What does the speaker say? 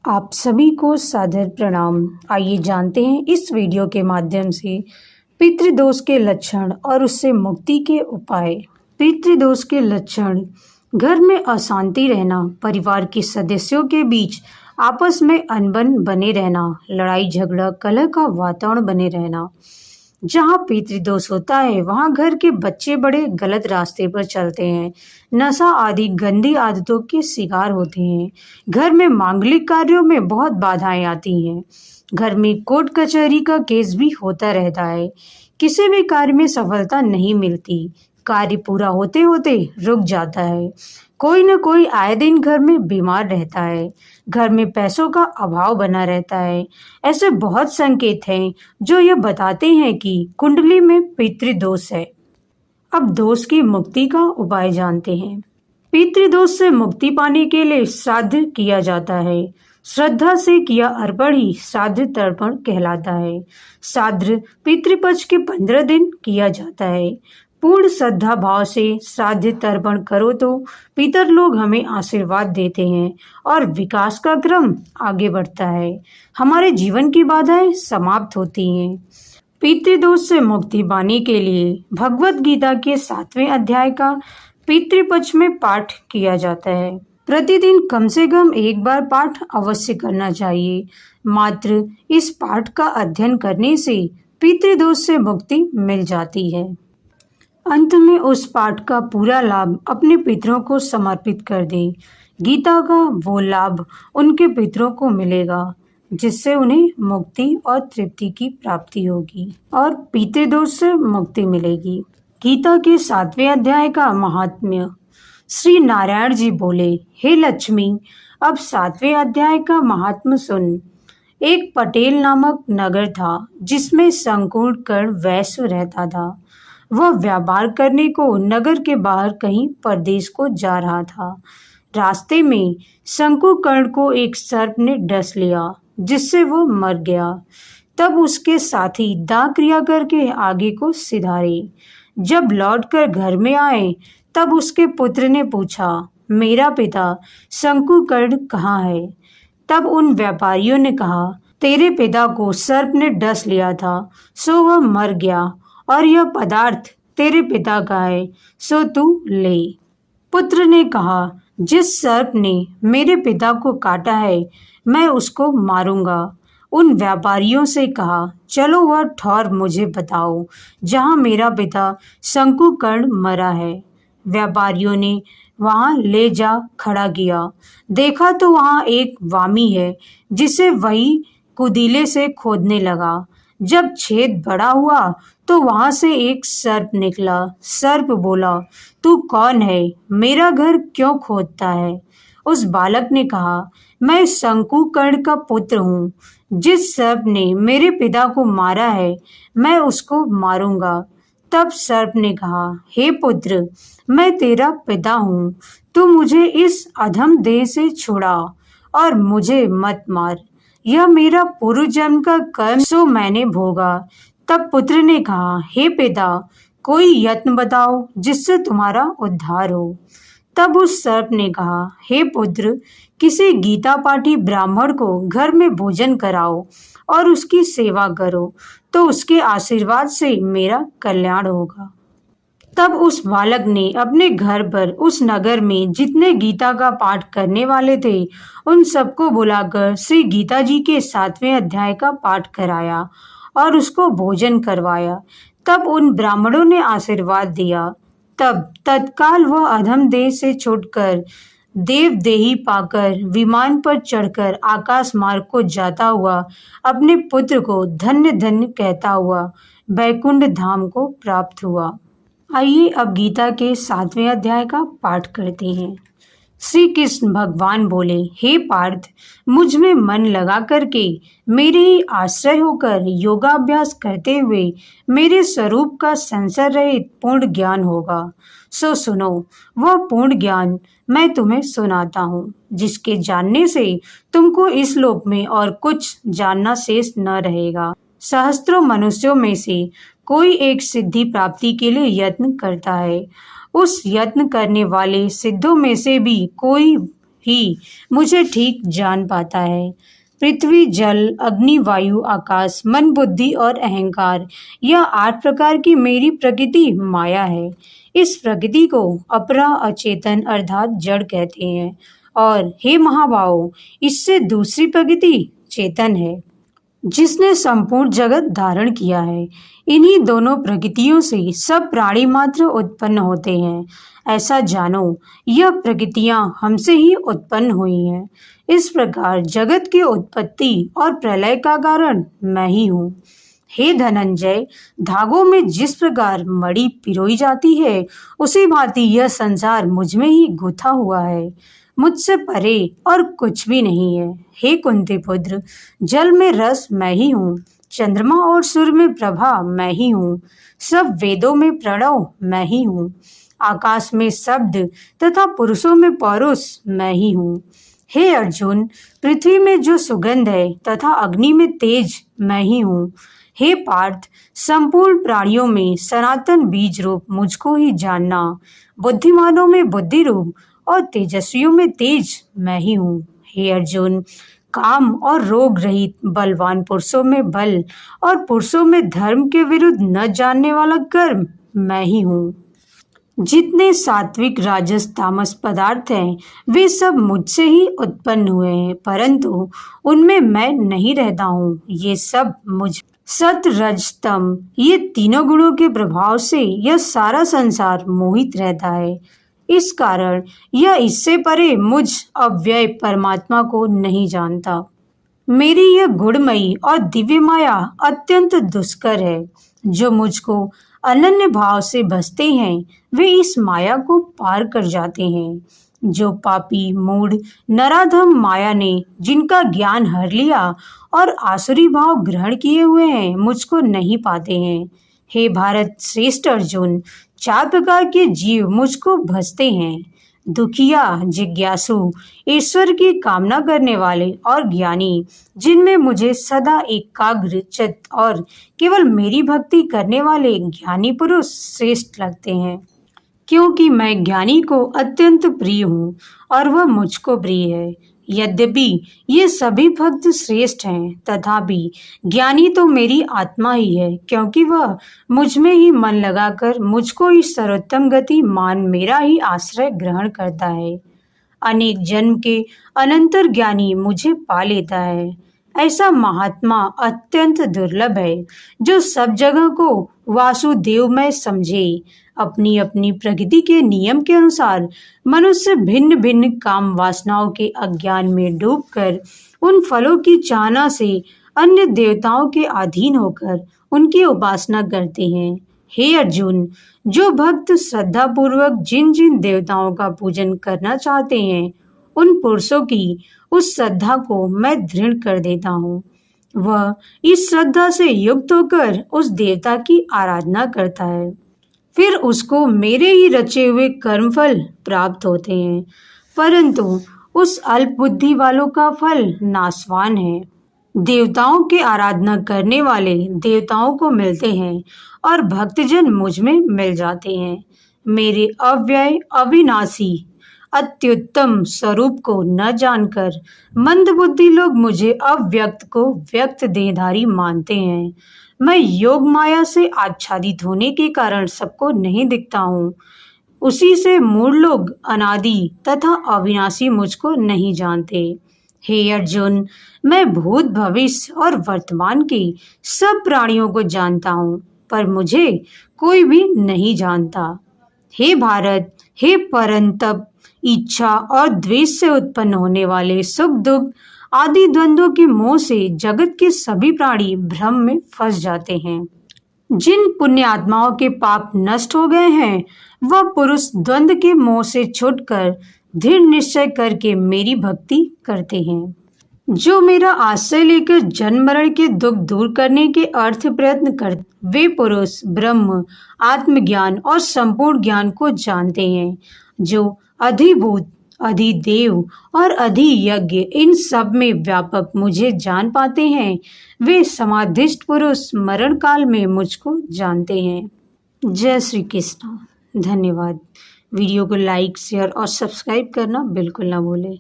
आप सभी को सादर प्रणाम। आइए जानते हैं इस वीडियो के माध्यम से पितृदोष के लक्षण और उससे मुक्ति के उपाय। पितृदोष के लक्षण: घर में अशांति रहना, परिवार के सदस्यों के बीच आपस में अनबन बने रहना, लड़ाई झगड़ा कलह का वातावरण बने रहना। जहाँ पितृदोष होता है वहाँ घर के बच्चे बड़े गलत रास्ते पर चलते हैं, नशा आदि गंदी आदतों के शिकार होते हैं। घर में मांगलिक कार्यों में बहुत बाधाएं आती हैं। घर में कोर्ट कचहरी का केस भी होता रहता है। किसी भी कार्य में सफलता नहीं मिलती। कार्य पूरा होते होते रुक जाता है। कोई न कोई आए दिन घर में बीमार रहता है। घर में पैसों का अभाव बना रहता है। ऐसे बहुत संकेत हैं जो ये बताते हैं कि कुंडली में पितृदोष है। अब दोष की मुक्ति का उपाय जानते हैं। पितृदोष से मुक्ति पाने के लिए श्राद्ध किया जाता है। श्रद्धा से किया अर्पण ही श्राद्ध तर्पण कहलाता है। श्राद्ध पितृपक्ष के 15 दिन किया जाता है। पूर्ण श्रद्धा भाव से श्राद्ध तर्पण करो तो पितर लोग हमें आशीर्वाद देते हैं और विकास का क्रम आगे बढ़ता है। हमारे जीवन की बाधाएं समाप्त होती हैं। पितृदोष से मुक्ति पाने के लिए भगवत गीता के 7वें अध्याय का पितृपक्ष में पाठ किया जाता है। प्रतिदिन कम से कम एक बार पाठ अवश्य करना चाहिए। मात्र इस पाठ का अध्ययन करने से पितृदोष से मुक्ति मिल जाती है। अंत में उस पाठ का पूरा लाभ अपने पितरों को समर्पित कर दे। गीता का वो लाभ उनके पितरों को मिलेगा जिससे उन्हें मुक्ति और तृप्ति की प्राप्ति होगी और पितृदोष से मुक्ति मिलेगी। गीता के 7वें अध्याय का महात्म्य। श्री नारायण जी बोले, हे लक्ष्मी, अब 7वें अध्याय का महात्म्य सुन। एक पटेल नामक नगर था जिसमें शंकुकर्ण वैश्य रहता था। वह व्यापार करने को नगर के बाहर कहीं परदेश को जा रहा था। रास्ते में शंकुकर्ण को एक सर्प ने डस लिया जिससे वो मर गया। तब उसके साथी दाह क्रिया करके आगे को सिधारे। जब लौटकर घर में आए तब उसके पुत्र ने पूछा, मेरा पिता शंकुकर्ण कहाँ है? तब उन व्यापारियों ने कहा, तेरे पिता को सर्प ने डस लिया था सो वह मर गया और यह पदार्थ तेरे पिता का है सो तू ले। पुत्र ने कहा, जिस सर्प ने मेरे पिता को काटा है मैं उसको मारूंगा। उन व्यापारियों से कहा, चलो वह ठौर मुझे बताओ जहां मेरा पिता शंकुकर्ण मरा है। व्यापारियों ने वहां ले जा खड़ा किया। देखा तो वहां एक वामी है जिसे वही कुदीले से खोदने लगा। जब छेद बड़ा हुआ तो वहां से एक सर्प निकला। सर्प बोला, तू कौन है? मेरा घर क्यों खोदता है? उस बालक ने कहा, मैं शंकुकर्ण का पुत्र हूँ। जिस सर्प ने मेरे पिता को मारा है मैं उसको मारूंगा। तब सर्प ने कहा, हे पुत्र, मैं तेरा पिता हूँ। तू मुझे इस अधम देह से छुड़ा और मुझे मत मार। यह मेरा पूर्व जन्म का कर्म सो मैंने भोगा। तब पुत्र ने कहा, हे पिता, कोई यत्न बताओ जिससे तुम्हारा उद्धार हो। तब उस सर्प ने कहा, हे पुत्र, किसी गीता पाठी ब्राह्मण को घर में भोजन कराओ और उसकी सेवा करो तो उसके आशीर्वाद से मेरा कल्याण होगा। तब उस बालक ने अपने घर पर उस नगर में जितने गीता का पाठ करने वाले थे उन सबको बुलाकर श्री गीता जी के 7वें अध्याय का पाठ कराया और उसको भोजन करवाया। तब उन ब्राह्मणों ने आशीर्वाद दिया। तब तत्काल वह अधम देह से छूटकर देव देही पाकर विमान पर चढ़कर आकाश मार्ग को जाता हुआ अपने पुत्र को धन्य धन्य कहता हुआ बैकुंठ धाम को प्राप्त हुआ। आइए अब गीता के 7वें अध्याय का पाठ करते हैं। श्री कृष्ण भगवान बोले, हे पार्थ, मुझ में मन लगा करके मेरे ही आश्रय होकर योगाभ्यास करते हुए मेरे स्वरूप का संशय रहित पूर्ण ज्ञान होगा। सो सुनो, वह पूर्ण ज्ञान मैं तुम्हें सुनाता हूँ जिसके जानने से तुमको इस लोक में और कुछ जानना शेष न रहेगा। सहस्त्रों मनुष्यों में से कोई एक सिद्धि प्राप्ति के लिए यत्न करता है। उस यत्न करने वाले सिद्धों में से भी कोई ही मुझे ठीक जान पाता है। पृथ्वी, जल, अग्नि, वायु, आकाश, मन, बुद्धि और अहंकार, यह 8 प्रकार की मेरी प्रकृति माया है। इस प्रकृति को अपरा अचेतन अर्थात जड़ कहते हैं और हे महाबाहो, इससे दूसरी प्रकृति चेतन है जिसने संपूर्ण जगत धारण किया है। इन्हीं दोनों प्रकृतियों से सब प्राणी मात्र उत्पन्न होते हैं। ऐसा जानो, यह प्रकृतियां हमसे ही उत्पन्न हुई हैं। इस प्रकार जगत की उत्पत्ति और प्रलय का कारण मैं ही हूँ। हे धनंजय, धागों में जिस प्रकार मणि पिरोई जाती है, उसी भांति यह संसार मुझ में ही गुथा हुआ है। मुझसे परे और कुछ भी नहीं है। हे कुंती पुत्र, जल में रस मैं ही हूँ, चंद्रमा और सूर्य में प्रभा मैं ही हूँ, सब वेदों में प्रणव मैं ही हूँ, आकाश में शब्द तथा पुरुषों में पौरुष मैं ही हूँ। हे अर्जुन, पृथ्वी में जो सुगंध है तथा अग्नि में तेज मैं ही हूँ। हे पार्थ, संपूर्ण प्राणियों में सनातन बीज रूप मुझको ही जानना। बुद्धिमानों में बुद्धि रूप और तेजस्वियों में तेज मैं ही हूँ। हे अर्जुन, काम और रोग रहित बलवान पुरुषों में बल और पुरुषों में धर्म के विरुद्ध न जानने वाला कर्म मैं ही हूँ। जितने सात्विक, राजस, तामस पदार्थ हैं, वे सब मुझसे ही उत्पन्न हुए हैं, परंतु उनमें मैं नहीं रहता हूँ। ये सब मुझ सत, रज, तम, ये तीनों गुणों के प्रभाव से यह सारा संसार मोहित रहता है। इस कारण यह इससे परे मुझ अव्यय परमात्मा को नहीं जानता। मेरी यह गुणमयी और दिव्य माया अत्यंत दुष्कर है। जो मुझको अनन्य भाव से भजते हैं, वे इस माया को पार कर जाते हैं। जो पापी, मूढ़, नराधम माया ने जिनका ज्ञान हर लिया और आसुरी भाव ग्रहण किए हुए हैं, मुझको नहीं पाते हैं। हे भारत श्रेष्ठ अर्जुन, 4 प्रकार के जीव मुझको भजते हैं: दुखिया, जिज्ञासु, ईश्वर की कामना करने वाले और ज्ञानी, जिनमें मुझे सदा एकाग्र, चित्त और केवल मेरी भक्ति करने वाले ज्ञानी पुरुष श्रेष्ठ लगते हैं। क्योंकि मैं ज्ञानी को अत्यंत प्रिय हूँ और वह मुझको प्रिय है। यद्यपि ये सभी भक्त श्रेष्ठ हैं, तथापि ज्ञानी तो मेरी आत्मा ही है, क्योंकि वह मुझ में ही मन लगाकर मुझको ही सर्वोत्तम गति मान मेरा ही आश्रय ग्रहण करता है। अनेक जन्म के अनंतर ज्ञानी मुझे पा लेता है। ऐसा महात्मा अत्यंत दुर्लभ है, जो सब जगह को वासुदेवमय समझे। अपनी अपनी प्रकृति के नियम के अनुसार मनुष्य भिन्न भिन्न काम वासनाओं के अज्ञान में डूबकर उन फलों की चाहना से अन्य देवताओं के अधीन होकर उनकी उपासना करते हैं। हे अर्जुन, जो भक्त श्रद्धा पूर्वक जिन जिन देवताओं का पूजन करना चाहते हैं, उन पुरुषों की उस श्रद्धा को मैं दृढ़ कर देता हूँ। वह इस श्रद्धा से युक्त होकर उस देवता की आराधना करता है, फिर उसको मेरे ही रचे हुए कर्मफल प्राप्त होते हैं। परंतु उस अल्प बुद्धि वालों का फल नाशवान है। देवताओं की आराधना करने वाले देवताओं को मिलते हैं और भक्तजन मुझ में मिल जाते हैं। मेरे अव्यय, अविनाशी, अत्युत्तम स्वरूप को न जानकर मंदबुद्धि लोग मुझे अव्यक्त को व्यक्त देहधारी मानते हैं। मैं योग माया से आच्छादित होने के कारण सबको नहीं दिखता हूँ। उसी से मूढ़ लोग अनादि तथा अविनाशी मुझको नहीं जानते। हे अर्जुन, मैं भूत, भविष्य और वर्तमान के सब प्राणियों को जानता हूँ, पर मुझे कोई भी नहीं जानता। हे भारत, हे परंतप, इच्छा और द्वेष से उत्पन्न होने वाले सुख दुख आदि द्वंद्वों के मोह से जगत के सभी प्राणी भ्रम में फंस जाते हैं। जिन पुण्य आत्माओं के पाप नष्ट हो गए हैं, वह पुरुष द्वंद्व के मोह से छूटकर दृढ़ निश्चय करके मेरी भक्ति करते हैं। जो मेरा आश्रय लेकर जन्म मरण के दुख दूर करने के अर्थ प्रयत्न करते, वे पुरुष ब्रह्म, आत्मज्ञान और संपूर्ण ज्ञान को जानते हैं। जो अधिभूत, अधिदेव और अधियज्ञ इन सब में व्यापक मुझे जान पाते हैं, वे समाधिष्ठ पुरुष मरण काल में मुझको जानते हैं। जय श्री कृष्ण। धन्यवाद। वीडियो को लाइक, शेयर और सब्सक्राइब करना बिल्कुल ना भूलें।